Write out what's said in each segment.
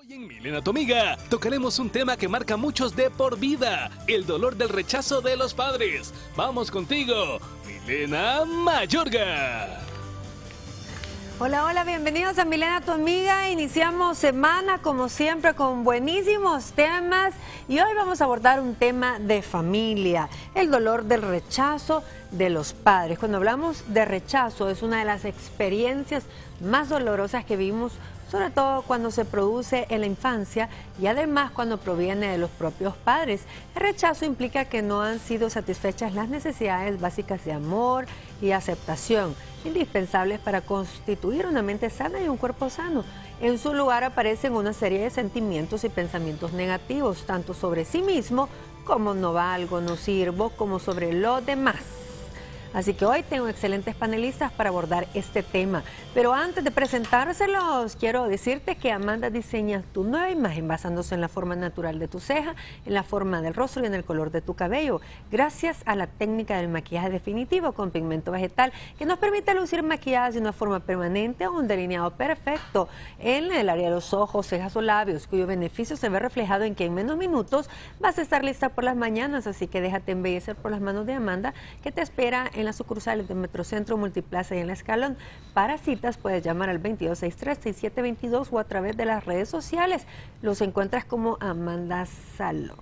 Hoy en Milena tu amiga tocaremos un tema que marca a muchos de por vida, el dolor del rechazo de los padres. Vamos contigo, Milena Mayorga. Hola, hola, bienvenidos a Milena tu amiga. Iniciamos semana como siempre con buenísimos temas y hoy vamos a abordar un tema de familia, el dolor del rechazo de los padres. Cuando hablamos de rechazo es una de las experiencias más dolorosas que vimos, sobre todo cuando se produce en la infancia y además cuando proviene de los propios padres. El rechazo implica que no han sido satisfechas las necesidades básicas de amor y aceptación, indispensables para constituir una mente sana y un cuerpo sano. En su lugar aparecen una serie de sentimientos y pensamientos negativos, tanto sobre sí mismo, como no valgo, no sirvo, como sobre los demás. Así que hoy tengo excelentes panelistas para abordar este tema. Pero antes de presentárselos, quiero decirte que Amanda diseña tu nueva imagen basándose en la forma natural de tu ceja, en la forma del rostro y en el color de tu cabello, gracias a la técnica del maquillaje definitivo con pigmento vegetal, que nos permite lucir maquilladas de una forma permanente o un delineado perfecto en el área de los ojos, cejas o labios, cuyo beneficio se ve reflejado en que en menos minutos vas a estar lista por las mañanas. Así que déjate embellecer por las manos de Amanda, que te espera en las sucursales de Metrocentro, Multiplaza y en La Escalón. Para citas puedes llamar al 2263-6722 o a través de las redes sociales. Los encuentras como Amanda Salón.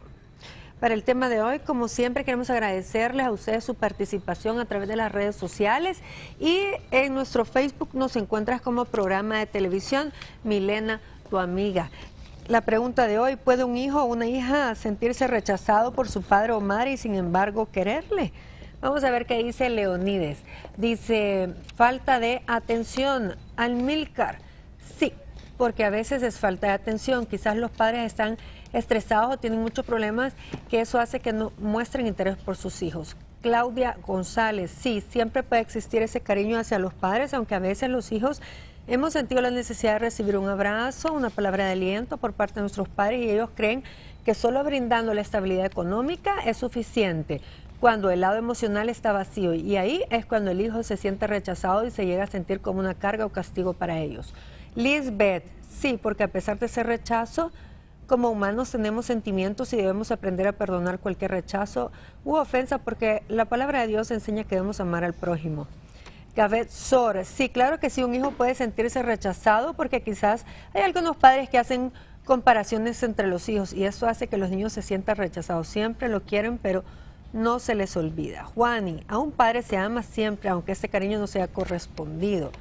Para el tema de hoy, como siempre, queremos agradecerles a ustedes su participación a través de las redes sociales y en nuestro Facebook nos encuentras como programa de televisión Milena tu amiga. La pregunta de hoy: ¿puede un hijo o una hija sentirse rechazado por su padre o madre y sin embargo quererle? Vamos a ver qué dice Leonides. Dice, falta de atención. Almilcar, sí, porque a veces es falta de atención. Quizás los padres están estresados o tienen muchos problemas, que eso hace que no muestren interés por sus hijos. Claudia González, sí, siempre puede existir ese cariño hacia los padres, aunque a veces los hijos hemos sentido la necesidad de recibir un abrazo, una palabra de aliento por parte de nuestros padres y ellos creen que solo brindando la estabilidad económica es suficiente, cuando el lado emocional está vacío, y ahí es cuando el hijo se siente rechazado y se llega a sentir como una carga o castigo para ellos. Lisbeth, sí, porque a pesar de ese rechazo, como humanos tenemos sentimientos y debemos aprender a perdonar cualquier rechazo u ofensa, porque la palabra de Dios enseña que debemos amar al prójimo. Gavet Sor, sí, claro que sí, un hijo puede sentirse rechazado porque quizás hay algunos padres que hacen comparaciones entre los hijos y eso hace que los niños se sientan rechazados. Siempre lo quieren, pero no se les olvida. Juani, a un padre se ama siempre, aunque ese cariño no sea correspondido.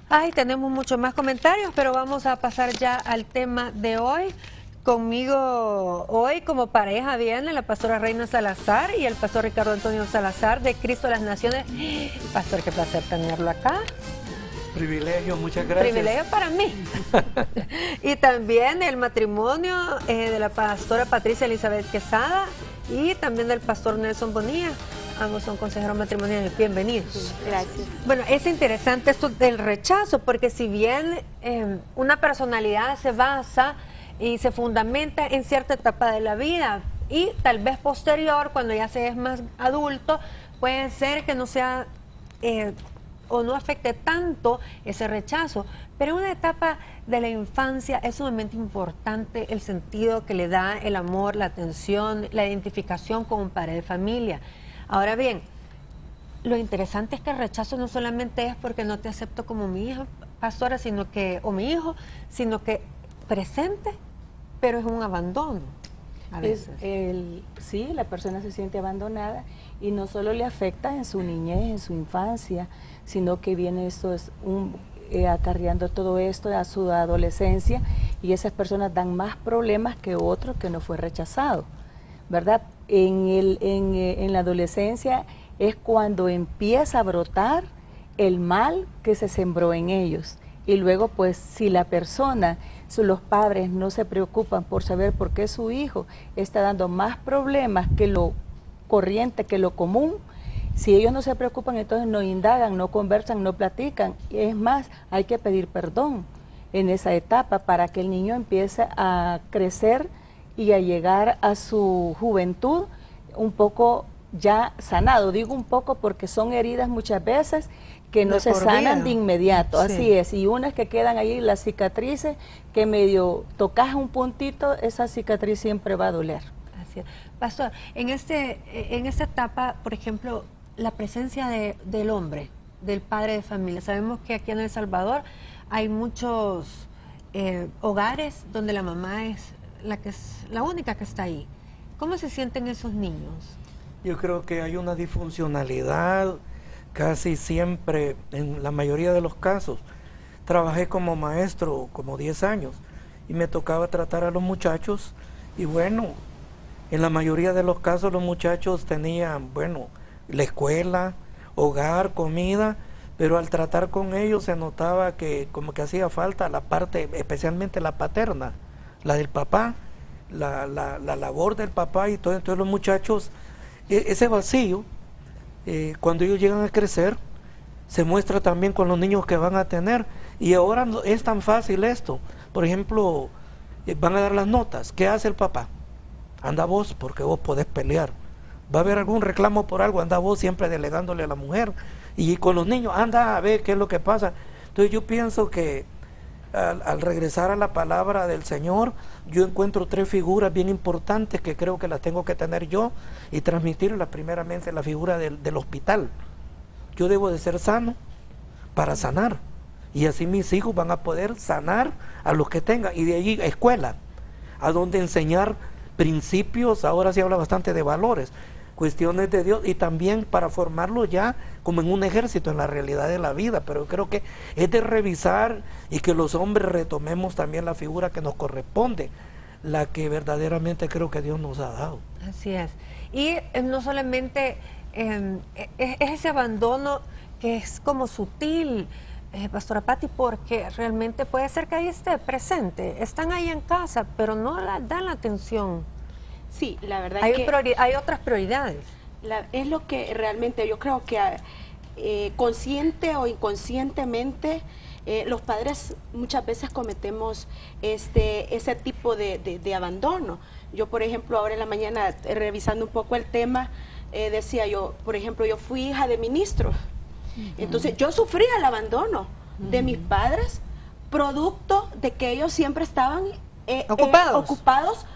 Ay, tenemos muchos más comentarios, pero vamos a pasar ya al tema de hoy. Conmigo hoy como pareja viene la pastora Reina Salazar y el pastor Ricardo Antonio Salazar de Cristo de las Naciones. Pastor, qué placer tenerlo acá. Privilegio, muchas gracias. Privilegio para mí. Y también el matrimonio de la pastora Patricia Elizabeth Quesada y también del pastor Nelson Bonilla. Ambos son consejeros matrimoniales. Bienvenidos. Gracias. Bueno, es interesante esto del rechazo, porque si bien una personalidad se basa y se fundamenta en cierta etapa de la vida y tal vez posterior, cuando ya se es más adulto, puede ser que no sea o no afecte tanto ese rechazo, pero en una etapa de la infancia es sumamente importante el sentido que le da el amor, la atención, la identificación con un padre de familia. Ahora bien, lo interesante es que el rechazo no solamente es porque no te acepto como mi hija, pastora, sino que, o mi hijo, sino que presente, pero es un abandono. A veces. Sí, la persona se siente abandonada y no solo le afecta en su niñez, en su infancia, sino que viene esto acarreando todo esto a su adolescencia y esas personas dan más problemas que otro que no fue rechazado, ¿verdad? En la adolescencia es cuando empieza a brotar el mal que se sembró en ellos y luego pues si la persona, los padres no se preocupan por saber por qué su hijo está dando más problemas que lo corriente, que lo común, si ellos no se preocupan, entonces no indagan, no conversan, no platican. Es más, hay que pedir perdón en esa etapa para que el niño empiece a crecer y a llegar a su juventud un poco ya sanado. Digo un poco porque son heridas muchas veces que no De se por sanan vida. de inmediato, Sí. así es, y unas que quedan ahí, las cicatrices, que medio tocas un puntito, esa cicatriz siempre va a doler. Así es. Pastor, en esta etapa, por ejemplo, la presencia del hombre, del padre de familia. Sabemos que aquí en El Salvador hay muchos hogares donde la mamá es la única que está ahí. ¿Cómo se sienten esos niños? Yo creo que hay una disfuncionalidad casi siempre, en la mayoría de los casos. Trabajé como maestro como 10 años y me tocaba tratar a los muchachos y bueno, en la mayoría de los casos los muchachos tenían, bueno, la escuela, hogar, comida, pero al tratar con ellos se notaba que como que hacía falta la parte, especialmente la paterna, la del papá, la labor del papá y todo. Entonces los muchachos, ese vacío, cuando ellos llegan a crecer, se muestra también con los niños que van a tener. Y ahora es tan fácil esto. Por ejemplo, van a dar las notas. ¿Qué hace el papá? Anda vos, porque vos podés pelear. Va a haber algún reclamo por algo, anda vos siempre delegándole a la mujer. Y con los niños, anda a ver qué es lo que pasa. Entonces yo pienso que al regresar a la palabra del Señor, yo encuentro 3 figuras bien importantes que creo que las tengo que tener yo y transmitirlas. Primeramente la figura del hospital. Yo debo de ser sano para sanar, y así mis hijos van a poder sanar a los que tengan. Y de allí escuela, a donde enseñar principios, ahora se habla bastante de valores, cuestiones de Dios, y también para formarlo ya como en un ejército, en la realidad de la vida. Pero creo que es de revisar y que los hombres retomemos también la figura que nos corresponde, la que verdaderamente creo que Dios nos ha dado. Así es. Y no solamente es ese abandono que es como sutil, Pastora Patti, porque realmente puede ser que ahí esté presente, están ahí en casa, pero no dan la atención. Sí, la verdad Hay, es que hay otras prioridades. es lo que realmente yo creo que consciente o inconscientemente los padres muchas veces cometemos ese tipo de abandono. Yo, por ejemplo, ahora en la mañana revisando un poco el tema, decía yo, por ejemplo, yo fui hija de ministro. Entonces yo sufría el abandono de mis padres, producto de que ellos siempre estaban ocupados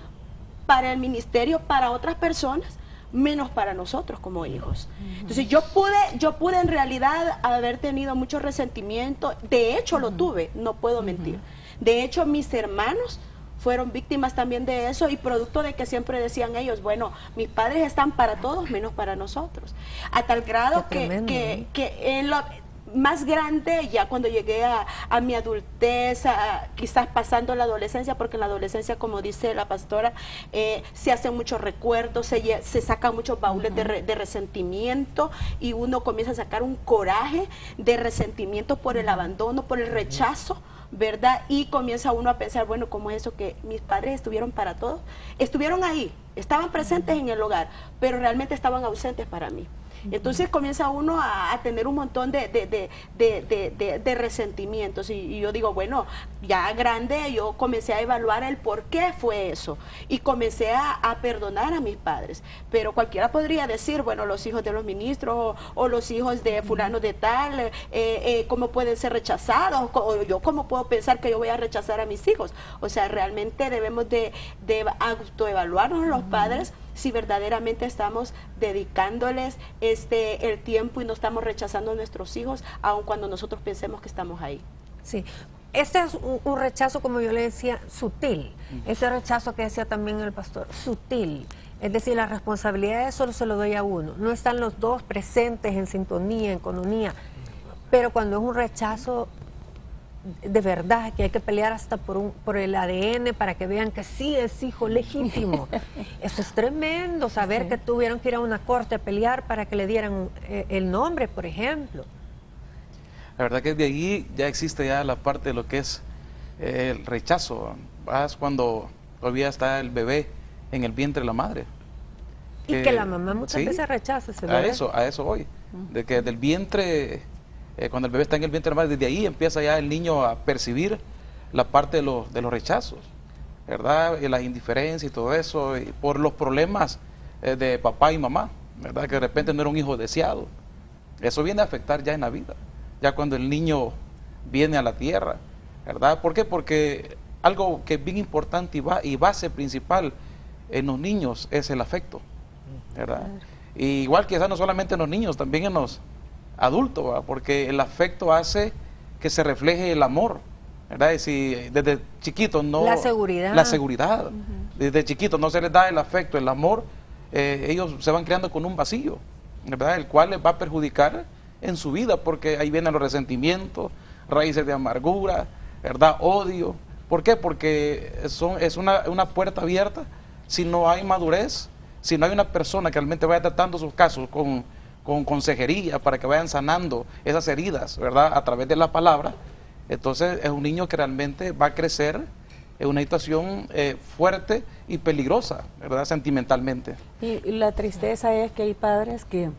para el ministerio, para otras personas, menos para nosotros como hijos. Entonces yo pude en realidad haber tenido mucho resentimiento. De hecho lo tuve, no puedo mentir. De hecho mis hermanos fueron víctimas también de eso, y producto de que siempre decían ellos, bueno, mis padres están para todos menos para nosotros. A tal grado que en lo más grande, ya cuando llegué a mi adultez, quizás pasando la adolescencia, porque en la adolescencia, como dice la pastora, se hacen muchos recuerdos, se sacan muchos baúles de resentimiento, y uno comienza a sacar un coraje de resentimiento por el abandono, por el rechazo, ¿verdad? Y comienza uno a pensar, bueno, ¿cómo es eso que mis padres estuvieron para todos? Estuvieron ahí, estaban presentes en el hogar, pero realmente estaban ausentes para mí. Entonces comienza uno a tener un montón de resentimientos, y yo digo, bueno, ya grande yo comencé a evaluar el por qué fue eso, y comencé a perdonar a mis padres. Pero cualquiera podría decir, bueno, los hijos de los ministros o los hijos de fulano de tal, ¿cómo pueden ser rechazados? O yo, ¿cómo puedo pensar que yo voy a rechazar a mis hijos? O sea, realmente debemos de autoevaluarnos los padres, si verdaderamente estamos dedicándoles el tiempo y no estamos rechazando a nuestros hijos, aun cuando nosotros pensemos que estamos ahí. Sí, este es un rechazo, como yo le decía, sutil. Ese rechazo que decía también el pastor, sutil. Es decir, la responsabilidad solo se lo doy a uno. No están los dos presentes en sintonía, en comunión. Pero cuando es un rechazo de verdad, que hay que pelear hasta por el ADN para que vean que sí es hijo legítimo. Eso es tremendo, saber que tuvieron que ir a una corte a pelear para que le dieran el nombre, por ejemplo. La verdad que de ahí ya existe ya la parte de lo que es el rechazo. Vas cuando todavía está el bebé en el vientre de la madre. Y que la mamá muchas veces rechaza ese bebé. A eso voy. De que del vientre... cuando el bebé está en el vientre de la madre, desde ahí empieza ya el niño a percibir la parte de los rechazos, ¿verdad? Y las indiferencias y todo eso, y por los problemas de papá y mamá, ¿verdad? Que de repente no era un hijo deseado. Eso viene a afectar ya en la vida. ya cuando el niño viene a la tierra, ¿verdad? ¿Por qué? Porque algo que es bien importante y base principal en los niños es el afecto, ¿verdad? Y igual quizás no solamente en los niños, también en los adultos, ¿verdad? Porque el afecto hace que se refleje el amor, ¿verdad? Y si desde chiquitos no... La seguridad. La seguridad. Desde chiquitos no se les da el afecto, el amor, ellos se van creando con un vacío, ¿verdad? El cual les va a perjudicar en su vida, porque ahí vienen los resentimientos, raíces de amargura, ¿verdad? Odio. ¿Por qué? Porque es una puerta abierta si no hay madurez, si no hay una persona que realmente vaya tratando sus casos con consejería para que vayan sanando esas heridas, ¿verdad? A través de la palabra. Entonces es un niño que realmente va a crecer en una situación fuerte y peligrosa, ¿verdad? Sentimentalmente. Y la tristeza es que hay padres que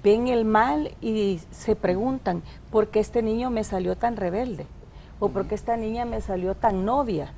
ven el mal y se preguntan, ¿por qué este niño me salió tan rebelde? ¿O por qué esta niña me salió tan novia?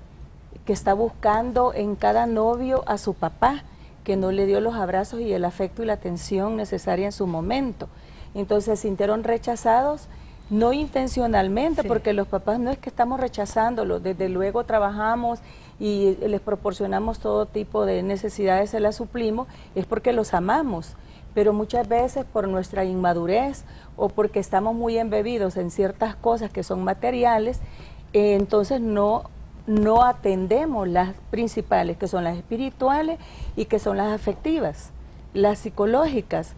Que está buscando en cada novio a su papá, que no le dio los abrazos y el afecto y la atención necesaria en su momento. Entonces se sintieron rechazados, no intencionalmente, porque los papás no es que estamos rechazándolos, desde luego trabajamos y les proporcionamos todo tipo de necesidades, se las suplimos, es porque los amamos. Pero muchas veces por nuestra inmadurez o porque estamos muy embebidos en ciertas cosas que son materiales, entonces no atendemos las principales, que son las espirituales y que son las afectivas, las psicológicas,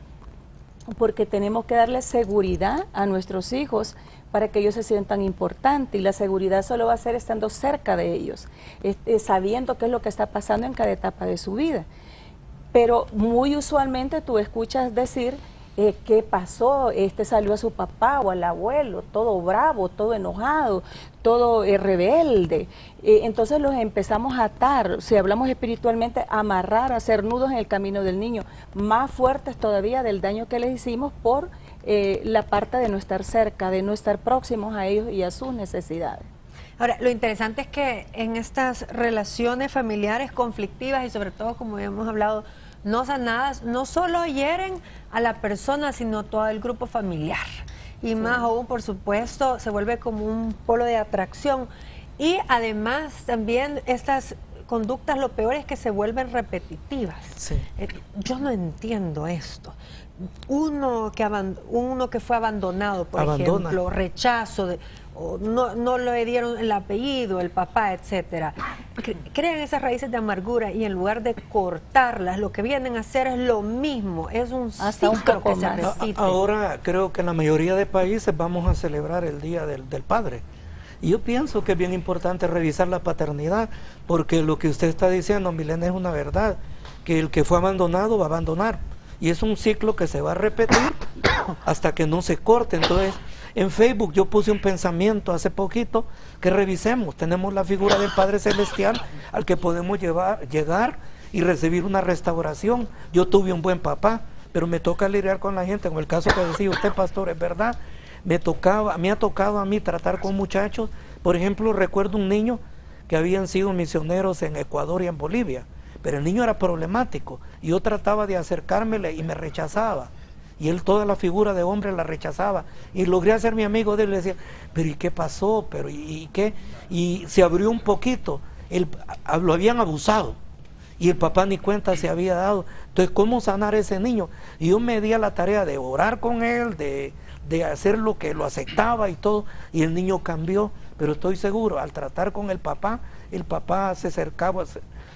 porque tenemos que darle seguridad a nuestros hijos para que ellos se sientan importantes, y la seguridad solo va a ser estando cerca de ellos, sabiendo qué es lo que está pasando en cada etapa de su vida. Pero muy usualmente tú escuchas decir, ¿qué pasó? Salió a su papá o al abuelo, todo bravo, todo enojado, todo rebelde. Entonces los empezamos a atar, si hablamos espiritualmente, a amarrar, a hacer nudos en el camino del niño, más fuertes todavía del daño que les hicimos por la parte de no estar cerca, de no estar próximos a ellos y a sus necesidades. Ahora, lo interesante es que en estas relaciones familiares conflictivas y sobre todo, como ya hemos hablado, no sanadas, no solo hieren a la persona, sino todo el grupo familiar. Y más aún, por supuesto, se vuelve como un polo de atracción. Y además también estas conductas, lo peor es que se vuelven repetitivas. Sí. Yo no entiendo esto. Uno que fue abandonado, por ejemplo, rechazo, o no le dieron el apellido, el papá, etcétera. Crean esas raíces de amargura y en lugar de cortarlas, lo que vienen a hacer es lo mismo, es un ciclo que se repite. Ahora creo que en la mayoría de países vamos a celebrar el Día del Padre. Y yo pienso que es bien importante revisar la paternidad, porque lo que usted está diciendo, Milena, es una verdad, que el que fue abandonado va a abandonar. Y es un ciclo que se va a repetir hasta que no se corte. Entonces, en Facebook yo puse un pensamiento hace poquito que revisemos. Tenemos la figura del Padre Celestial al que podemos llegar y recibir una restauración. Yo tuve un buen papá, pero me toca lidiar con la gente. Como el caso que decía usted, pastor, es verdad. Me ha tocado a mí tratar con muchachos. Por ejemplo, recuerdo un niño que habían sido misioneros en Ecuador y en Bolivia. Pero el niño era problemático y yo trataba de acercármele y me rechazaba. Y él toda la figura de hombre la rechazaba. Y logré hacer mi amigo de él y le decía, pero ¿y qué pasó? Pero ¿y qué? Y se abrió un poquito. Lo habían abusado y el papá ni cuenta se había dado. Entonces, ¿cómo sanar a ese niño? Y yo me di a la tarea de orar con él, de hacer lo que lo aceptaba y todo. Y el niño cambió. Pero estoy seguro, al tratar con el papá se acercaba,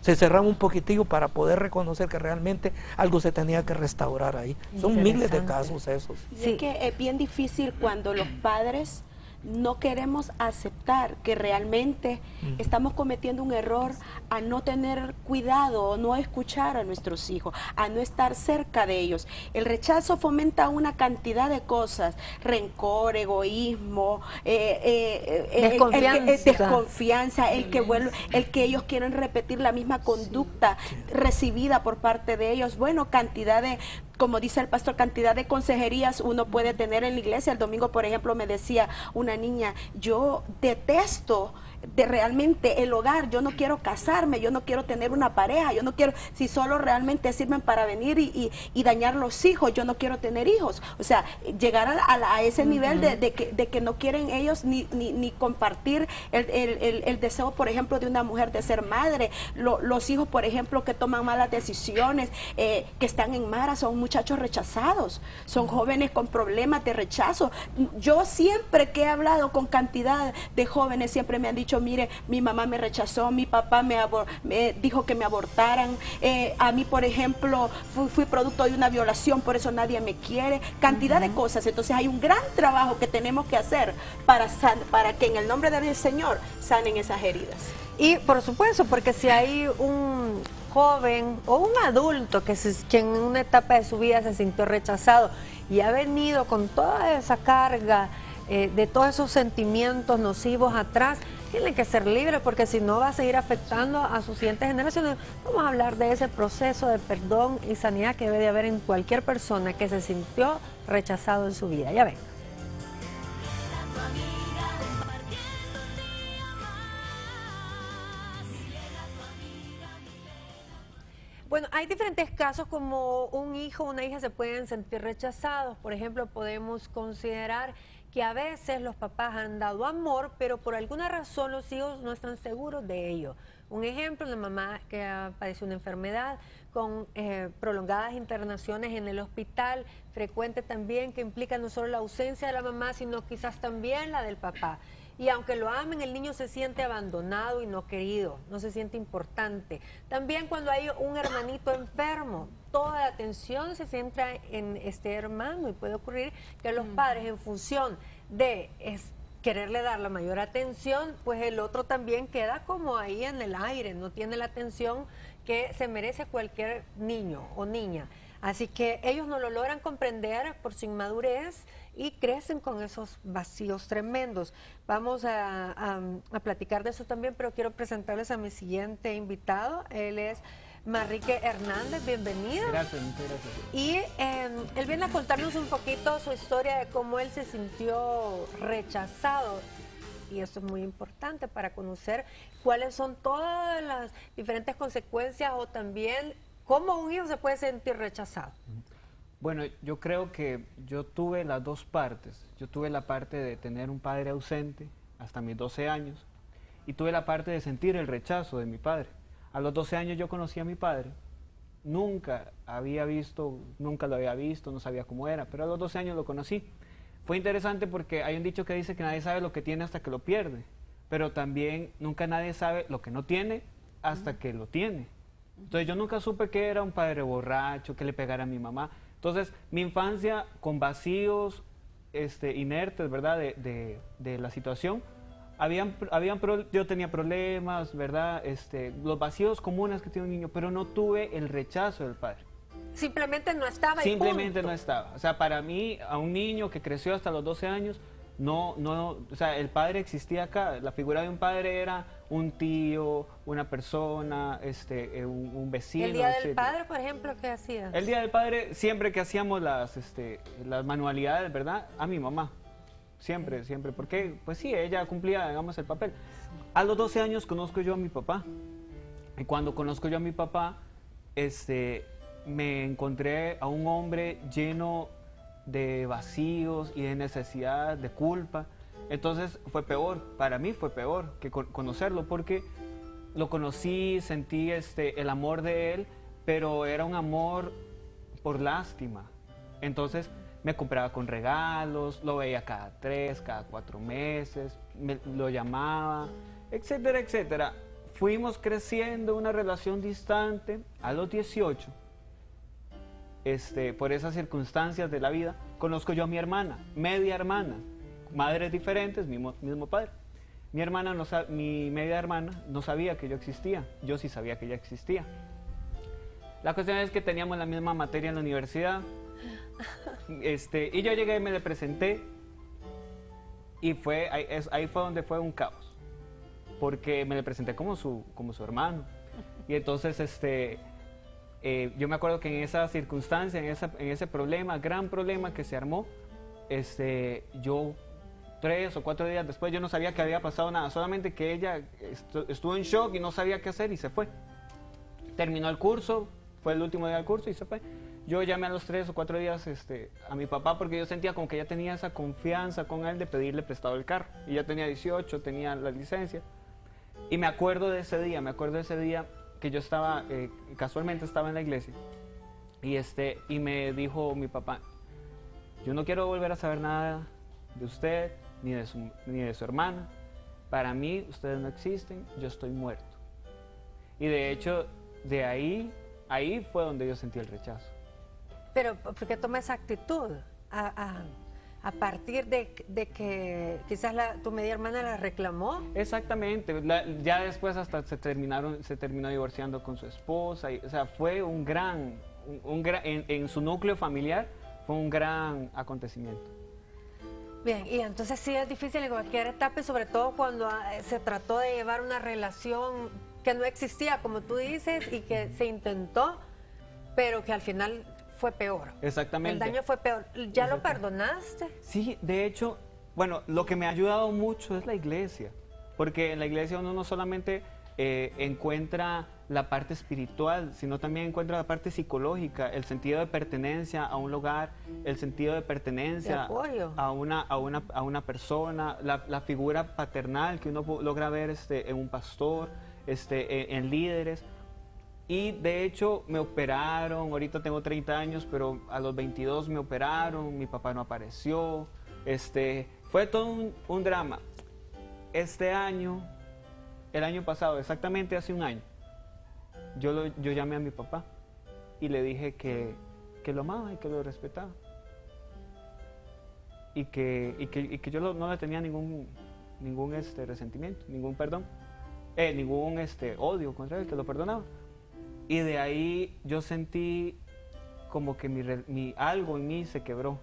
se cerraba un poquitillo para poder reconocer que realmente algo se tenía que restaurar ahí. Son miles de casos esos. Sí. Es que es bien difícil cuando los padres no queremos aceptar que realmente estamos cometiendo un error a no tener cuidado, a no escuchar a nuestros hijos, a no estar cerca de ellos. El rechazo fomenta una cantidad de cosas, rencor, egoísmo, desconfianza, el que ellos quieren repetir la misma conducta recibida por parte de ellos. Bueno, cantidad de, como dice el pastor, cantidad de consejerías uno puede tener en la iglesia. El domingo, por ejemplo, me decía una niña, yo detesto de realmente el hogar. Yo no quiero casarme, yo no quiero tener una pareja, yo no quiero, si solo realmente sirven para venir y dañar los hijos, yo no quiero tener hijos. O sea, llegar a ese nivel de que no quieren ellos ni compartir el deseo, por ejemplo, de una mujer de ser madre. Los hijos, por ejemplo, que toman malas decisiones, que están en Mara, son muchachos rechazados, son jóvenes con problemas de rechazo. Yo siempre que he hablado con cantidad de jóvenes, siempre me han dicho, mire, mi mamá me rechazó, mi papá me dijo que me abortaran, a mí, por ejemplo, fui producto de una violación, por eso nadie me quiere, cantidad de cosas. Entonces hay un gran trabajo que tenemos que hacer para que en el nombre del Señor sanen esas heridas. Y por supuesto, porque si hay un joven o un adulto que en una etapa de su vida se sintió rechazado y ha venido con toda esa carga de todos esos sentimientos nocivos atrás, tiene que ser libre, porque si no va a seguir afectando a sus siguientes generaciones. Vamos a hablar de ese proceso de perdón y sanidad que debe de haber en cualquier persona que se sintió rechazado en su vida. Ya ven. Bueno, hay diferentes casos, como un hijo o una hija se pueden sentir rechazados. Por ejemplo, podemos considerar que a veces los papás han dado amor, pero por alguna razón los hijos no están seguros de ello. Un ejemplo, la mamá que ha padecido una enfermedad con prolongadas internaciones en el hospital, frecuente también, que implica no solo la ausencia de la mamá, sino quizás también la del papá. Y aunque lo amen, el niño se siente abandonado y no querido, no se siente importante. También cuando hay un hermanito enfermo, toda la atención se centra en este hermano, y puede ocurrir que los padres, en función de quererle dar la mayor atención, pues el otro también queda como ahí en el aire, no tiene la atención que se merece cualquier niño o niña. Así que ellos no lo logran comprender por su inmadurez y crecen con esos vacíos tremendos. Vamos a platicar de eso también, pero quiero presentarles a mi siguiente invitado. Él es Manrique Hernández, bienvenido. Gracias, muchas gracias. Y él viene a contarnos un poquito su historia de cómo él se sintió rechazado. Y eso es muy importante para conocer cuáles son todas las diferentes consecuencias, o también cómo un hijo se puede sentir rechazado. Bueno, yo creo que yo tuve las dos partes. Yo tuve la parte de tener un padre ausente hasta mis 12 años, y tuve la parte de sentir el rechazo de mi padre. A los 12 años yo conocí a mi padre, nunca lo había visto, no sabía cómo era, pero a los 12 años lo conocí. Fue interesante porque hay un dicho que dice que nadie sabe lo que tiene hasta que lo pierde, pero también nunca nadie sabe lo que no tiene hasta que lo tiene. Entonces yo nunca supe que era un padre borracho, que le pegara a mi mamá. Entonces mi infancia con vacíos inertes, ¿verdad? De la situación. Yo tenía problemas, ¿verdad? Los vacíos comunes que tiene un niño, pero no tuve el rechazo del padre. Simplemente no estaba. Simplemente no estaba. O sea, para mí, a un niño que creció hasta los 12 años, o sea, el padre existía acá. La figura de un padre era un tío, una persona, un vecino. ¿El día del padre, por ejemplo, qué hacías? El día del padre, siempre que hacíamos las manualidades, ¿verdad? A mi mamá. Siempre, porque, pues sí, ella cumplía, digamos, el papel. A los 12 años conozco yo a mi papá. Y cuando conozco yo a mi papá, me encontré a un hombre lleno de vacíos y de necesidad, de culpa. Entonces fue peor, para mí fue peor que conocerlo, porque lo conocí, sentí el amor de él, pero era un amor por lástima. Entonces me compraba con regalos, lo veía cada 3, cada 4 meses, lo llamaba, etcétera, etcétera. Fuimos creciendo una relación distante. A los 18, por esas circunstancias de la vida, conozco yo a mi hermana, media hermana, madres diferentes, mismo padre. Mi media hermana no sabía que yo existía, yo sí sabía que ella existía. La cuestión es que teníamos la misma materia en la universidad, y yo llegué y me le presenté, y ahí fue donde fue un caos, porque me le presenté como su hermano, y entonces yo me acuerdo que en esa circunstancia, en ese problema, gran problema que se armó, yo 3 o 4 días después yo no sabía que había pasado nada, solamente que ella estuvo en shock y no sabía qué hacer y se fue. Terminó el curso, fue el último día del curso y se fue. Yo llamé a los 3 o 4 días a mi papá porque yo sentía como que ya tenía esa confianza con él de pedirle prestado el carro. Y ya tenía 18, tenía la licencia. Y me acuerdo de ese día que yo estaba, casualmente estaba en la iglesia. Y me dijo mi papá, yo no quiero volver a saber nada de usted ni de su hermana. Para mí ustedes no existen, yo estoy muerto. Y de hecho, de ahí fue donde yo sentí el rechazo. Pero ¿por qué toma esa actitud? A partir de que quizás tu media hermana la reclamó. Exactamente, ya después hasta se terminó divorciando con su esposa. O sea, fue un gran en su núcleo familiar fue un gran acontecimiento. Bien, y entonces sí es difícil en cualquier etapa y sobre todo cuando se trató de llevar una relación que no existía, como tú dices, y que se intentó, pero que al final fue peor. Exactamente. El daño fue peor. ¿Ya lo perdonaste? Sí, de hecho, bueno, lo que me ha ayudado mucho es la iglesia, porque en la iglesia uno no solamente encuentra la parte espiritual, sino también encuentra la parte psicológica, el sentido de pertenencia a un lugar, el sentido de pertenencia a una persona, la figura paternal que uno logra ver en un pastor, en líderes. Y de hecho me operaron, ahorita tengo 30 años, pero a los 22 me operaron, mi papá no apareció, fue todo un drama. El año pasado, exactamente hace un año, yo llamé a mi papá y le dije que lo amaba y que lo respetaba. Y que yo no le tenía ningún resentimiento, ningún perdón, ningún odio contra él, que lo perdonaba. Y de ahí yo sentí como que algo en mí se quebró.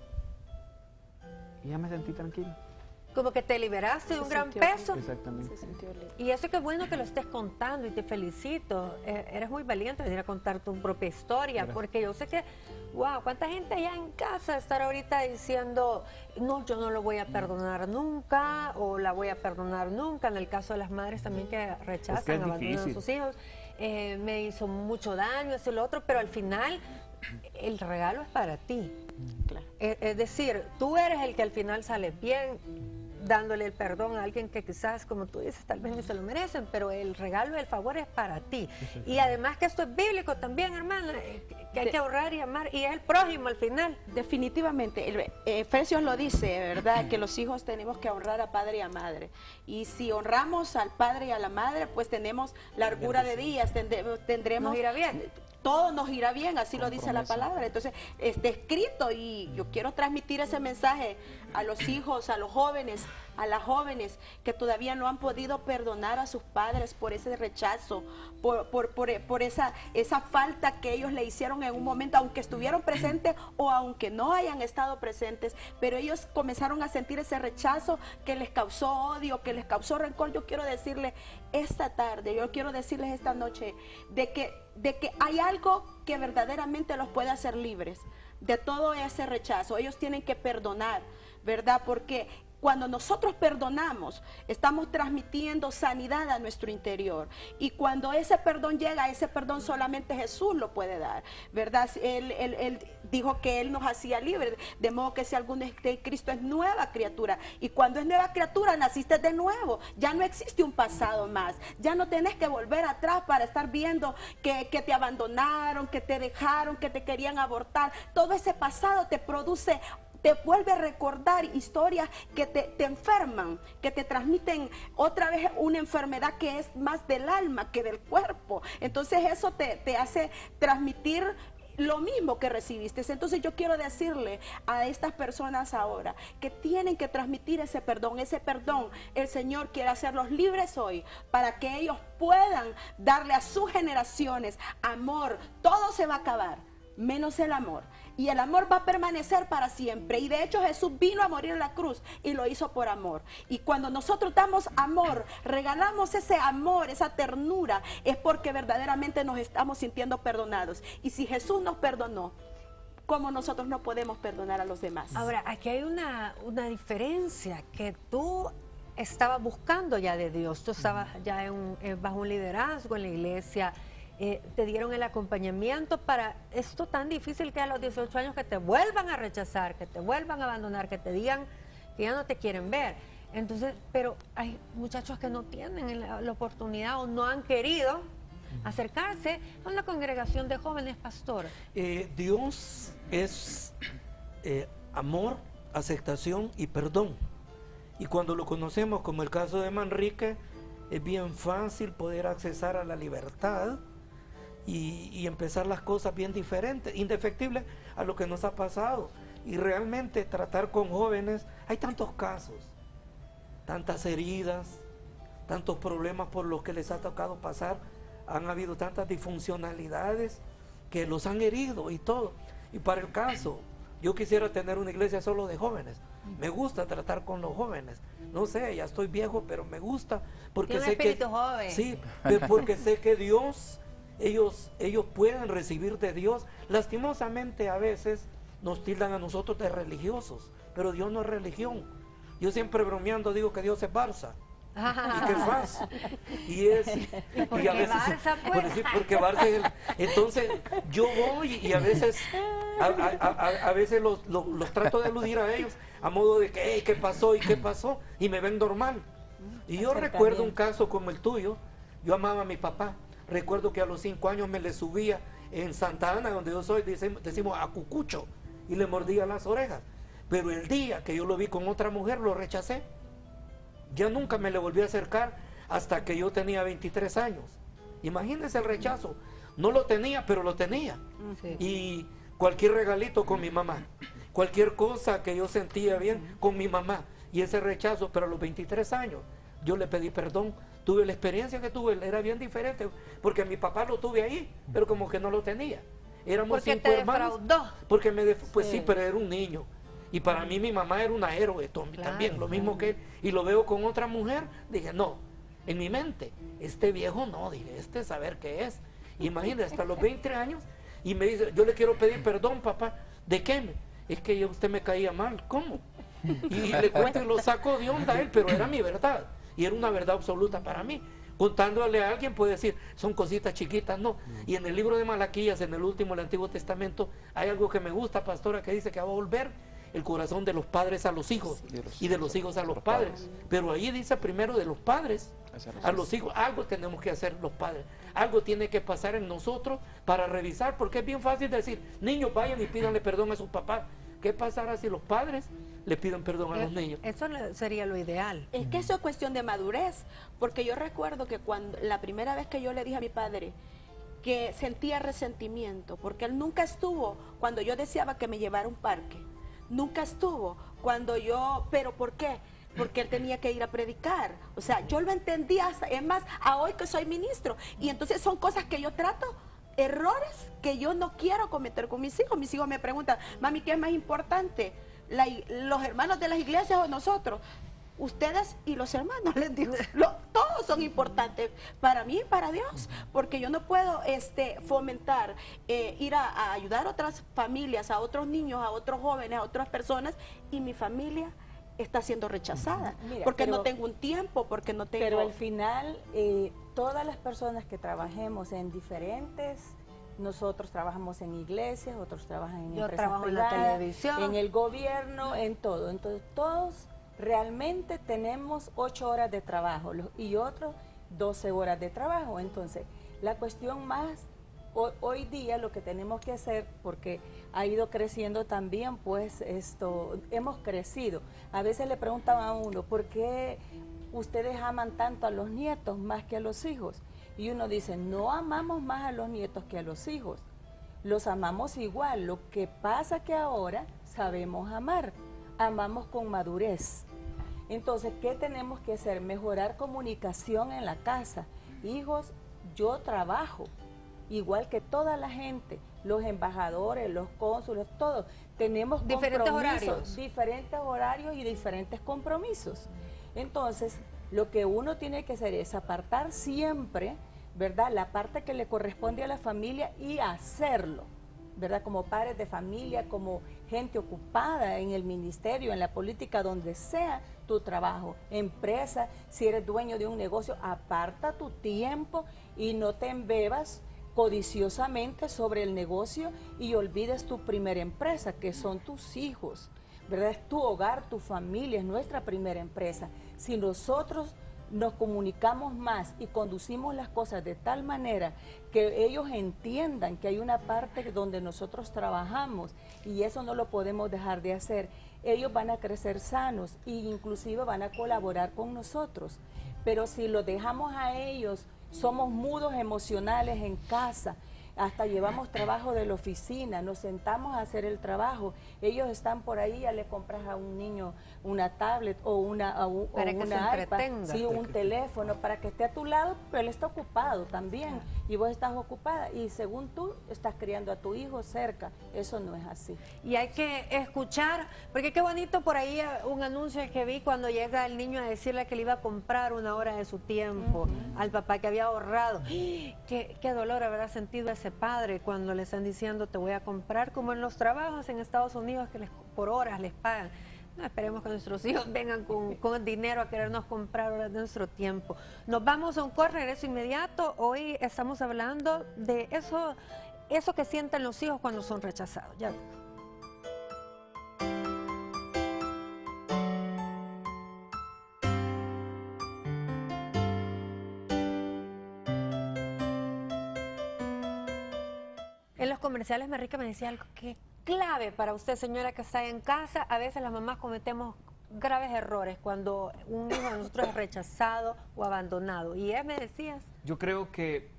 Y ya me sentí tranquilo. Como que te liberaste de un gran peso. Exactamente. Y eso que bueno que lo estés contando y te felicito. Eres muy valiente venir a contar tu propia historia. Gracias. Porque yo sé que, wow, cuánta gente allá en casa estar ahorita diciendo, no, yo no lo voy a perdonar nunca o la voy a perdonar nunca. En el caso de las madres también que rechazan, abandonan a sus hijos. Me hizo mucho daño, eso y lo otro, pero al final el regalo es para ti. Claro. Es decir, tú eres el que al final sale bien, dándole el perdón a alguien que quizás, como tú dices, tal vez no se lo merecen, pero el regalo, el favor es para ti. Y además que esto es bíblico también, hermana, que hay que ahorrar y amar, y es el prójimo al final. Definitivamente, Efesios lo dice, ¿verdad? Que los hijos tenemos que honrar a padre y a madre. Y si honramos al padre y a la madre, pues tenemos largura de días, tendremos... Nos irá bien. Todo nos irá bien, así lo dice la palabra. Entonces, está escrito y yo quiero transmitir ese mensaje a los hijos, a los jóvenes, a las jóvenes que todavía no han podido perdonar a sus padres por ese rechazo, por esa falta que ellos le hicieron en un momento, aunque estuvieron presentes o aunque no hayan estado presentes, pero ellos comenzaron a sentir ese rechazo que les causó odio, que les causó rencor. Yo quiero decirles esta tarde, yo quiero decirles esta noche de que hay algo que verdaderamente los puede hacer libres de todo ese rechazo. Ellos tienen que perdonar, ¿verdad? Porque cuando nosotros perdonamos, estamos transmitiendo sanidad a nuestro interior. Y cuando ese perdón llega, ese perdón solamente Jesús lo puede dar, ¿verdad? Él dijo que Él nos hacía libres, de modo que si alguno está en Cristo es nueva criatura. Y cuando es nueva criatura, naciste de nuevo. Ya no existe un pasado más. Ya no tenés que volver atrás para estar viendo que te abandonaron, que te dejaron, que te querían abortar. Todo ese pasado te vuelve a recordar historias que te enferman, que te transmiten otra vez una enfermedad que es más del alma que del cuerpo. Entonces eso te hace transmitir lo mismo que recibiste. Entonces yo quiero decirle a estas personas ahora que tienen que transmitir ese perdón. El Señor quiere hacerlos libres hoy para que ellos puedan darle a sus generaciones amor. Todo se va a acabar, menos el amor. Y el amor va a permanecer para siempre. Y de hecho Jesús vino a morir en la cruz y lo hizo por amor. Y cuando nosotros damos amor, regalamos ese amor, esa ternura, es porque verdaderamente nos estamos sintiendo perdonados. Y si Jesús nos perdonó, como nosotros no podemos perdonar a los demás. Ahora, aquí hay una diferencia, que tú estabas buscando ya de Dios, tú estabas ya bajo un liderazgo en la iglesia, te dieron el acompañamiento para esto tan difícil que a los 18 años que te vuelvan a rechazar, que te vuelvan a abandonar, que te digan que ya no te quieren ver. Entonces, pero hay muchachos que no tienen la oportunidad o no han querido acercarse a una congregación de jóvenes, pastor. Dios es amor, aceptación y perdón. Y cuando lo conocemos, como el caso de Manrique, es bien fácil poder accesar a la libertad y empezar las cosas bien diferentes, indefectibles a lo que nos ha pasado. Y realmente tratar con jóvenes, hay tantos casos, tantas heridas, tantos problemas por los que les ha tocado pasar, han habido tantas disfuncionalidades que los han herido y todo. Y para el caso, yo quisiera tener una iglesia solo de jóvenes. Me gusta tratar con los jóvenes. No sé, ya estoy viejo, pero me gusta porque Tiene un sé espíritu que joven. sí, porque sé que Dios, ellos pueden recibir de Dios. Lastimosamente a veces nos tildan a nosotros de religiosos, pero Dios no es religión. Yo siempre bromeando digo que Dios es Barça. ¿Y qué pasa? ¿Por qué Barça, pues? Porque Barça es entonces yo voy y a veces los trato de aludir a ellos a modo de que, hey, ¿qué pasó? ¿Y qué pasó? Y me ven normal. Y yo recuerdo un caso como el tuyo. Yo amaba a mi papá. Recuerdo que a los 5 años me le subía en Santa Ana, donde yo soy, decimos a cucucho, y le mordía las orejas. Pero el día que yo lo vi con otra mujer, lo rechacé. Ya nunca me le volví a acercar hasta que yo tenía 23 años. Imagínense el rechazo. No lo tenía, pero lo tenía. Sí. Y cualquier regalito con mi mamá. Cualquier cosa que yo sentía bien con mi mamá. Y ese rechazo, pero a los 23 años, yo le pedí perdón. Tuve la experiencia que tuve, era bien diferente. Porque a mi papá lo tuve ahí, pero como que no lo tenía. Éramos Porque 5 te hermanos. defraudó. Porque pues sí, pero era un niño. Y para mí mi mamá era una héroe también, lo mismo que él. Y lo veo con otra mujer, dije, no, en mi mente, este viejo no, dije, este saber qué es. Imagínate, hasta los 20 años, y me dice, yo le quiero pedir perdón, papá. ¿De qué? Es que usted me caía mal. ¿Cómo? Y le cuento y lo saco de onda a él, pero era mi verdad. Y era una verdad absoluta para mí. Contándole a alguien puede decir, son cositas chiquitas, no. Y en el libro de Malaquías, en el último del Antiguo Testamento, hay algo que me gusta, pastora, que dice que va a volver el corazón de los padres a los hijos y de los hijos a los padres. Pero ahí dice primero de los padres a los hijos. Algo tenemos que hacer los padres. Algo tiene que pasar en nosotros para revisar, porque es bien fácil decir, niños, vayan y pídanle perdón a sus papás. ¿Qué pasará si los padres le piden perdón a los niños? Eso sería lo ideal. Es que eso es cuestión de madurez, porque yo recuerdo que cuando la primera vez que yo le dije a mi padre que sentía resentimiento, porque él nunca estuvo cuando yo deseaba que me llevara a un parque. Nunca estuvo cuando yo, ¿pero por qué? Porque él tenía que ir a predicar. O sea, yo lo entendía, es más, a hoy que soy ministro. Y entonces son cosas que yo trato, errores que yo no quiero cometer con mis hijos. Mis hijos me preguntan, mami, ¿qué es más importante? ¿Los hermanos de las iglesias o nosotros? Ustedes y los hermanos, les digo, todos son importantes para mí y para Dios, porque yo no puedo fomentar, ir a ayudar a otras familias, a otros niños, a otros jóvenes, a otras personas, y mi familia está siendo rechazada, porque no tengo un tiempo, porque no tengo... Pero al final, todas las personas que trabajemos en diferentes... Nosotros trabajamos en iglesias, otros trabajan en empresas privadas, en la televisión, en el gobierno, en todo. Entonces, todos realmente tenemos 8 horas de trabajo y otros 12 horas de trabajo. Entonces, la cuestión más, hoy día lo que tenemos que hacer, porque ha ido creciendo también, pues hemos crecido. A veces le preguntan a uno, ¿por qué ustedes aman tanto a los nietos más que a los hijos? Y uno dice, no amamos más a los nietos que a los hijos, los amamos igual, lo que pasa que ahora sabemos amar, amamos con madurez. Entonces, ¿qué tenemos que hacer? Mejorar comunicación en la casa. Hijos, yo trabajo, igual que toda la gente, los embajadores, los cónsules, todos, tenemos diferentes horarios y diferentes compromisos. Entonces, lo que uno tiene que hacer es apartar siempre, ¿verdad?, la parte que le corresponde a la familia y hacerlo. ¿verdad? Como padres de familia, como gente ocupada en el ministerio, en la política, donde sea tu trabajo, empresa, si eres dueño de un negocio, aparta tu tiempo y no te embebas codiciosamente sobre el negocio y olvides tu primera empresa, que son tus hijos, ¿verdad? Es tu hogar, tu familia, es nuestra primera empresa. Si nosotros nos comunicamos más y conducimos las cosas de tal manera que ellos entiendan que hay una parte donde nosotros trabajamos y eso no lo podemos dejar de hacer, ellos van a crecer sanos e inclusive van a colaborar con nosotros. Pero si los dejamos a ellos, somos mudos emocionales en casa, hasta llevamos trabajo de la oficina, nos sentamos a hacer el trabajo, ellos están por ahí, ya le compras a un niño una tablet o una iPad, sí, un teléfono para que esté a tu lado, pero él está ocupado también y vos estás ocupada y según tú estás criando a tu hijo cerca, eso no es así. Y hay que escuchar, porque qué bonito por ahí un anuncio que vi cuando llega el niño a decirle que le iba a comprar una hora de su tiempo al papá que había ahorrado. Qué dolor habrá sentido ese padre cuando le están diciendo te voy a comprar, como en los trabajos en Estados Unidos que por horas les pagan. No esperemos que nuestros hijos vengan con el dinero a querernos comprar horas de nuestro tiempo. Nos vamos a un corte, regreso inmediato. Hoy estamos hablando de eso que sienten los hijos cuando son rechazados. Ya. En los comerciales, Merrica me decía algo que es clave para usted, señora, que está en casa. A veces las mamás cometemos graves errores cuando un hijo de nosotros es rechazado o abandonado. ¿Y me decías? Yo creo que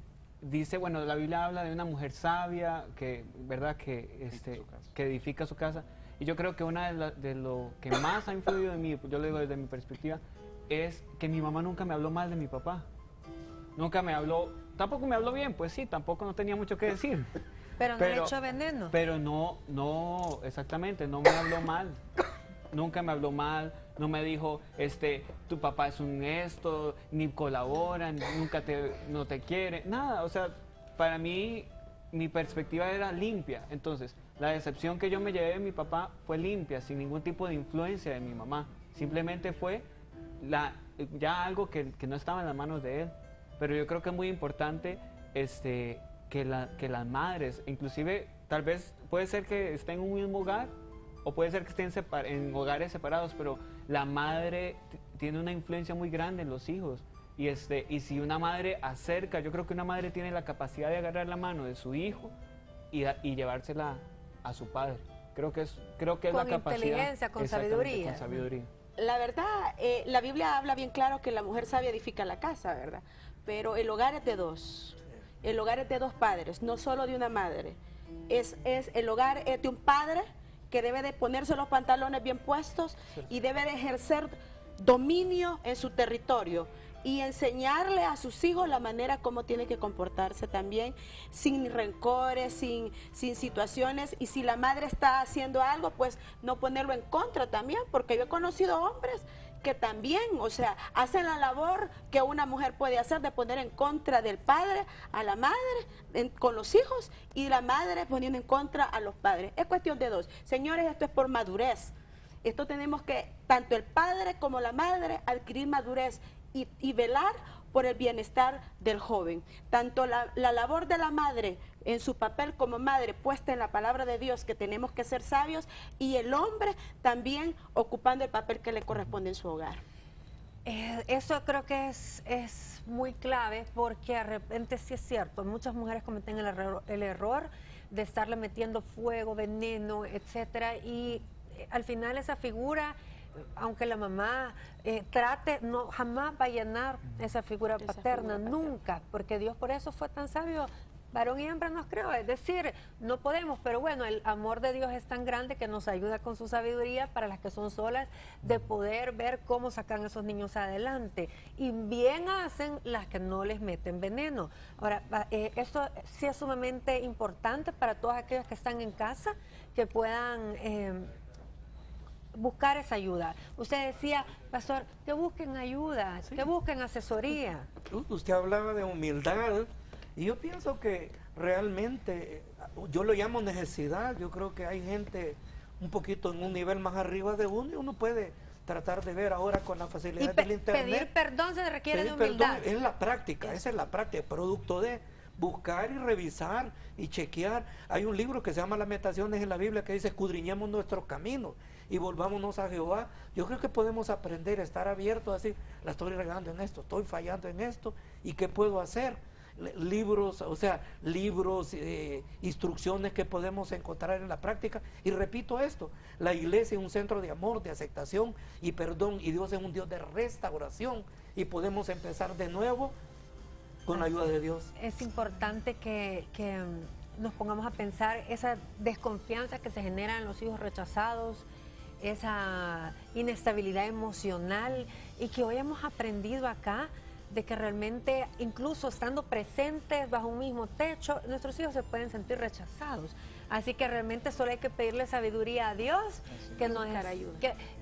dice, bueno, la Biblia habla de una mujer sabia que, ¿verdad? Que edifica su casa. Y yo creo que una de lo que más ha influido en mí, yo lo digo desde mi perspectiva, es que mi mamá nunca me habló mal de mi papá. Nunca me habló, tampoco me habló bien, pues sí, tampoco no tenía mucho que decir. Pero no le echó veneno. Pero no, exactamente, no me habló mal. Nunca me habló mal, no me dijo, tu papá es un esto, ni colabora, no te quiere, nada. O sea, para mí, mi perspectiva era limpia. Entonces, la decepción que yo me llevé de mi papá fue limpia, sin ningún tipo de influencia de mi mamá. Simplemente fue ya algo que no estaba en las manos de él. Pero yo creo que es muy importante que las madres, inclusive tal vez puede ser que estén en un mismo hogar o puede ser que estén en hogares separados, pero la madre tiene una influencia muy grande en los hijos. Y si una madre acerca, yo creo que una madre tiene la capacidad de agarrar la mano de su hijo y llevársela a su padre. Creo que es la capacidad. Con inteligencia, con sabiduría. Con sabiduría. La verdad, la Biblia habla bien claro que la mujer sabia edifica la casa, ¿verdad? Pero el hogar es de dos. El hogar es de dos padres, no solo de una madre. El hogar es de un padre que debe de ponerse los pantalones bien puestos y debe de ejercer dominio en su territorio y enseñarle a sus hijos la manera como tiene que comportarse también, sin rencores, sin situaciones. Y si la madre está haciendo algo, pues no ponerlo en contra también, porque yo he conocido hombres que también, o sea, hacen la labor que una mujer puede hacer de poner en contra del padre a la madre con los hijos y la madre poniendo en contra a los padres. Es cuestión de dos. Señores, esto es por madurez. Esto tenemos que, tanto el padre como la madre, adquirir madurez y velar por el bienestar del joven. Tanto la labor de la madre en su papel como madre puesta en la palabra de Dios, que tenemos que ser sabios, y el hombre también ocupando el papel que le corresponde en su hogar. Eso creo que es muy clave, porque de repente sí es cierto, muchas mujeres cometen el error de estarle metiendo fuego, veneno, etcétera, y al final esa figura, aunque la mamá trate, jamás va a llenar esa figura paterna, nunca, porque Dios por eso fue tan sabio. Varón y hembra nos creó, es decir, no podemos, pero bueno, el amor de Dios es tan grande que nos ayuda con su sabiduría para las que son solas, de poder ver cómo sacan a esos niños adelante. Y bien hacen las que no les meten veneno. Ahora, eso sí es sumamente importante para todas aquellas que están en casa, que puedan buscar esa ayuda. Usted decía, pastor, que busquen ayuda, que busquen asesoría. Usted hablaba de humildad. Y yo pienso que realmente, yo lo llamo necesidad. Yo creo que hay gente un poquito en un nivel más arriba de uno y uno puede tratar de ver ahora con la facilidad del internet. Pedir perdón se requiere de Pedir humildad. perdón es la práctica, esa es la práctica, producto de buscar y revisar y chequear. Hay un libro que se llama Las Meditaciones en la Biblia que dice: escudriñemos nuestros caminos y volvámonos a Jehová. Yo creo que podemos aprender a estar abiertos, a decir: la estoy regando en esto, estoy fallando en esto, ¿y qué puedo hacer? Libros, o sea, instrucciones que podemos encontrar en la práctica. Y repito esto: la iglesia es un centro de amor, de aceptación y perdón, y Dios es un Dios de restauración, y podemos empezar de nuevo con la ayuda de Dios. Es importante que nos pongamos a pensar esa desconfianza que se genera en los hijos rechazados, esa inestabilidad emocional, y que hoy hemos aprendido acá de que realmente, incluso estando presentes bajo un mismo techo, nuestros hijos se pueden sentir rechazados. Así que realmente solo hay que pedirle sabiduría a Dios, que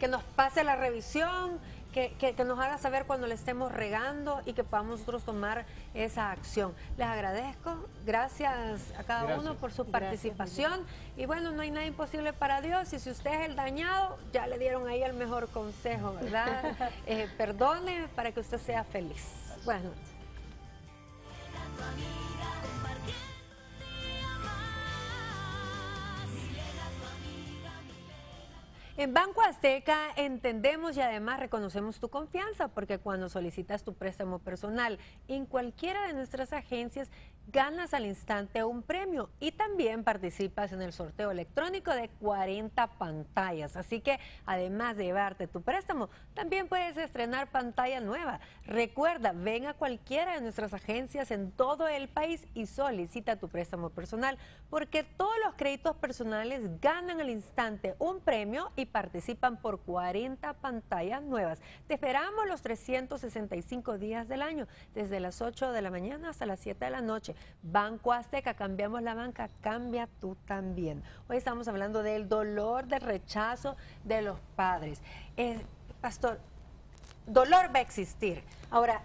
nos pase la revisión, que nos haga saber cuando le estemos regando y que podamos nosotros tomar esa acción. Les agradezco, gracias a cada uno por su participación. Y bueno, no hay nada imposible para Dios, y si usted es el dañado, ya le dieron ahí el mejor consejo, ¿verdad? Perdone para que usted sea feliz. Buenas noches. En Banco Azteca entendemos y además reconocemos tu confianza, porque cuando solicitas tu préstamo personal en cualquiera de nuestras agencias, ganas al instante un premio y también participas en el sorteo electrónico de 40 pantallas. Así que además de llevarte tu préstamo, también puedes estrenar pantalla nueva. Recuerda, ven a cualquiera de nuestras agencias en todo el país y solicita tu préstamo personal, porque todos los créditos personales ganan al instante un premio y participan por 40 pantallas nuevas. Te esperamos los 365 días del año, desde las 8 de la mañana hasta las 7 de la noche. Banco Azteca, cambiamos la banca, cambia tú también. Hoy estamos hablando del dolor del rechazo de los padres. Pastor, dolor va a existir. Ahora,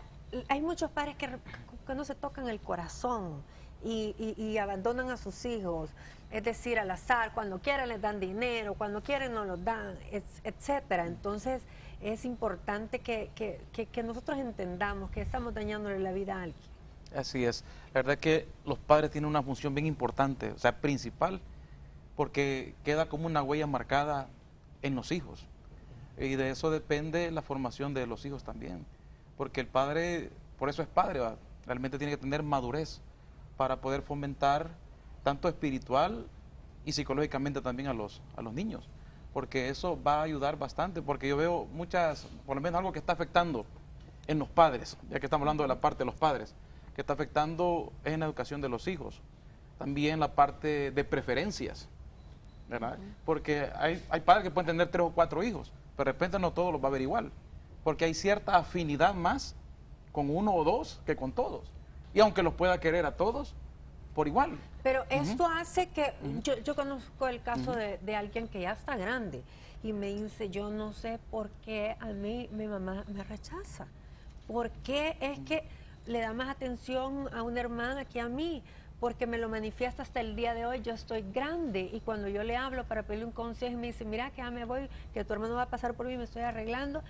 hay muchos padres que no se tocan el corazón y abandonan a sus hijos, es decir, al azar. Cuando quieren les dan dinero, cuando quieren no los dan, etcétera. Entonces es importante que nosotros entendamos que estamos dañándole la vida a alguien. Así es. La verdad es que los padres tienen una función bien importante, o sea, principal, porque queda como una huella marcada en los hijos. Y de eso depende la formación de los hijos también. Porque el padre, por eso es padre, ¿va? Realmente tiene que tener madurez para poder fomentar tanto espiritual y psicológicamente también a los niños. Porque eso va a ayudar bastante, porque yo veo muchas, por lo menos algo que está afectando en los padres, ya que estamos hablando de la parte de los padres, que está afectando es en la educación de los hijos. También la parte de preferencias, ¿verdad? Porque hay padres que pueden tener 3 o 4 hijos, pero de repente no todos los va a ver igual, porque hay cierta afinidad más con 1 o 2 que con todos. Y aunque los pueda querer a todos, por igual. Pero esto hace que, yo conozco el caso de alguien que ya está grande y me dice: yo no sé por qué a mí mi mamá me rechaza. ¿Por qué es que le da más atención a una hermana que a mí? Porque me lo manifiesta hasta el día de hoy. Yo estoy grande y cuando yo le hablo para pedirle un consejo, me dice: mira que ya me voy, que tu hermano va a pasar por mí, me estoy arreglando.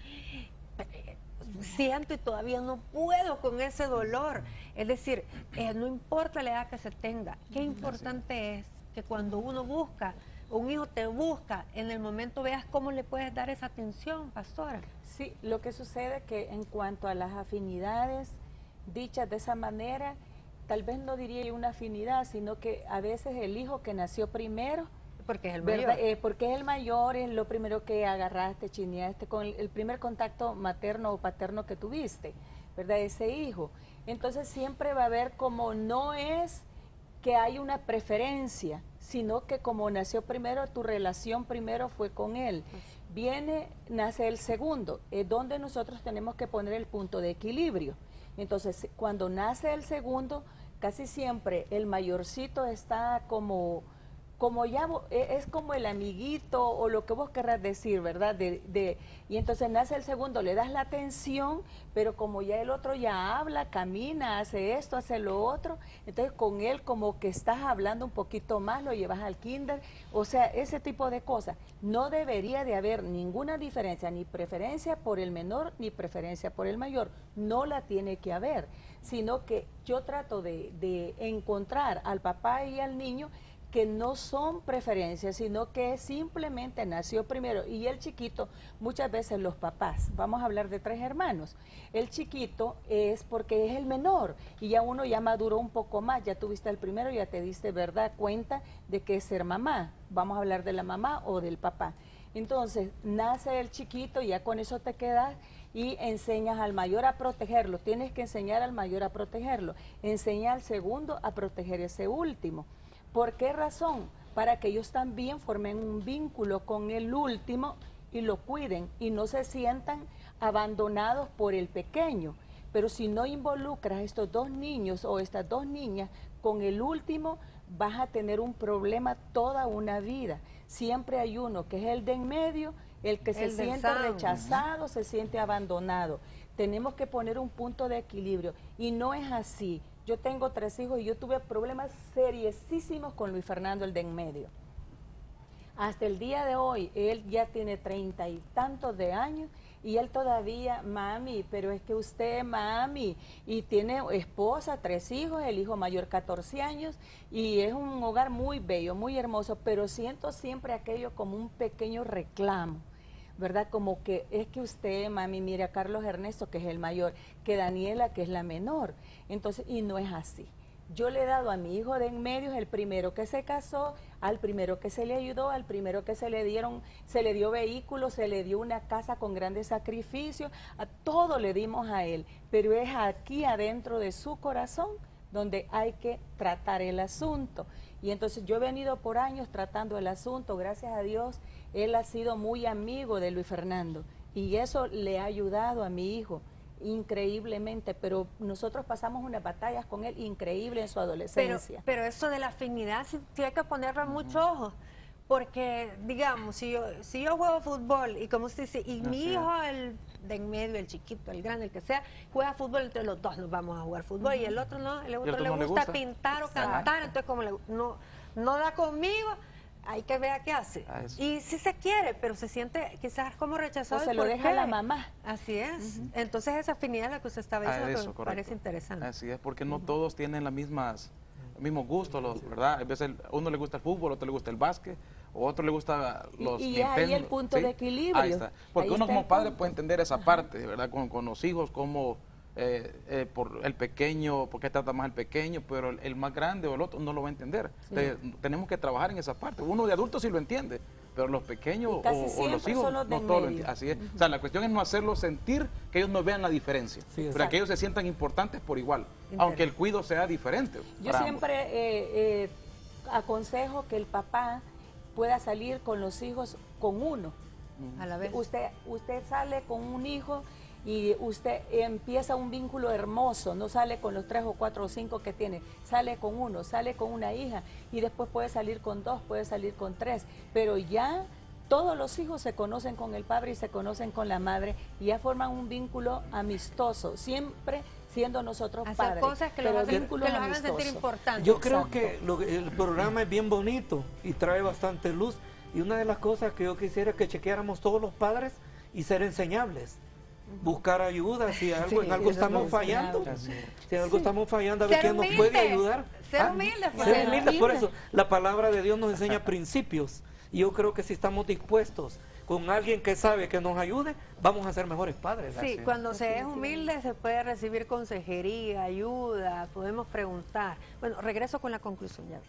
Siento y todavía no puedo con ese dolor. Es decir, no importa la edad que se tenga, qué importante es que cuando uno busca, un hijo te busca, en el momento veas cómo le puedes dar esa atención, pastora. Sí, lo que sucede es que en cuanto a las afinidades dichas de esa manera, tal vez no diría yo una afinidad, sino que a veces el hijo que nació primero, porque es el mayor, porque es el mayor, es lo primero que agarraste, chineaste, con el primer contacto materno o paterno que tuviste, ¿verdad? Ese hijo. Entonces siempre va a haber, como no es que hay una preferencia, sino que como nació primero, tu relación primero fue con él. Nace el segundo, es donde nosotros tenemos que poner el punto de equilibrio. Entonces, cuando nace el segundo, casi siempre el mayorcito está como como ya es como el amiguito o lo que vos querrás decir, ¿verdad? Y entonces nace el segundo, le das la atención, pero como ya el otro ya habla, camina, hace esto, hace lo otro, entonces con él como que estás hablando un poquito más, lo llevas al kinder, o sea, ese tipo de cosas. No debería de haber ninguna diferencia, ni preferencia por el menor, ni preferencia por el mayor, no la tiene que haber, sino que yo trato de encontrar al papá y al niño que no son preferencias, sino que simplemente nació primero. Y el chiquito, muchas veces los papás, vamos a hablar de 3 hermanos, el chiquito es porque es el menor y ya uno ya maduró un poco más, ya tuviste el primero, ya te diste verdad cuenta de que es ser mamá, vamos a hablar de la mamá o del papá. Entonces, nace el chiquito y ya con eso te quedas y enseñas al mayor a protegerlo, tienes que enseñar al mayor a protegerlo, enseña al segundo a proteger ese último. ¿Por qué razón? Para que ellos también formen un vínculo con el último y lo cuiden y no se sientan abandonados por el pequeño. Pero si no involucras a estos 2 niños o estas 2 niñas con el último, vas a tener un problema toda una vida. Siempre hay uno que es el de en medio, el que se siente rechazado, se siente abandonado. Tenemos que poner un punto de equilibrio y no es así. Yo tengo 3 hijos y yo tuve problemas seriosísimos con Luis Fernando, el de en medio. Hasta el día de hoy, él ya tiene 30 y tantos de años y él todavía, mami, pero es que usted, mami, y tiene esposa, 3 hijos, el hijo mayor 14 años y es un hogar muy bello, muy hermoso, pero siento siempre aquello como un pequeño reclamo, ¿verdad? Como que es que usted, mami, mire a Carlos Ernesto, que es el mayor, que Daniela, que es la menor. Entonces, y no es así. Yo le he dado a mi hijo de en medio, el primero que se casó, al primero que se le ayudó, al primero que se le dio vehículos, se le dio una casa con grandes sacrificios, a todo le dimos a él. Pero es aquí adentro de su corazón donde hay que tratar el asunto. Y entonces yo he venido por años tratando el asunto, gracias a Dios, él ha sido muy amigo de Luis Fernando y eso le ha ayudado a mi hijo increíblemente, pero nosotros pasamos unas batallas con él increíble en su adolescencia. Pero eso de la afinidad sí hay que ponerle mucho ojo, porque digamos, si yo juego fútbol y como usted dice, y mi hijo, el de en medio, el chiquito, el grande, el que sea, juega fútbol, entre los 2 nos vamos a jugar fútbol y el otro no, el otro le gusta pintar o cantar, entonces como no da conmigo, hay que ver qué hace. Y sí se quiere, pero se siente quizás como rechazado. O se lo deja a la mamá. Así es. Entonces esa afinidad es la que usted estaba diciendo, que me parece interesante. Así es, porque no todos tienen los mismos gustos, ¿verdad? A veces a uno le gusta el fútbol, a otro le gusta el básquet, a otro le gusta los y es ahí el punto de equilibrio. Ahí está. Porque uno como padre puede entender esa parte, ¿verdad? Con los hijos, como por el pequeño, por qué trata más el pequeño, pero el más grande o el otro no lo va a entender. Tenemos que trabajar en esa parte. Uno de adulto sí lo entiende, pero los pequeños o los hijos no todos lo entienden. Así es. O sea, la cuestión es no hacerlos sentir que ellos no vean la diferencia, para que ellos se sientan importantes por igual, aunque el cuidado sea diferente. Yo siempre aconsejo que el papá pueda salir con los hijos con uno. A la vez. Usted sale con un hijo y usted empieza un vínculo hermoso, no sale con los 3 o 4 o 5 que tiene, sale con uno, sale con una hija y después puede salir con 2, puede salir con 3, pero ya todos los hijos se conocen con el padre y se conocen con la madre y ya forman un vínculo amistoso, siempre siendo nosotros padres, cosas que los hagan sentir importantes. Yo creo que el programa es bien bonito y trae bastante luz, y una de las cosas que yo quisiera es que chequeáramos todos los padres y ser enseñables. Buscar ayuda si algo, en algo estamos fallando, si en algo estamos fallando, a ver quién nos puede ayudar. Ser humildes, ser humildes, por eso la palabra de Dios nos enseña principios, y yo creo que si estamos dispuestos con alguien que sabe que nos ayude, vamos a ser mejores padres. Sí, cuando se es humilde se puede recibir consejería, ayuda, podemos preguntar. Bueno, regreso con la conclusión ya.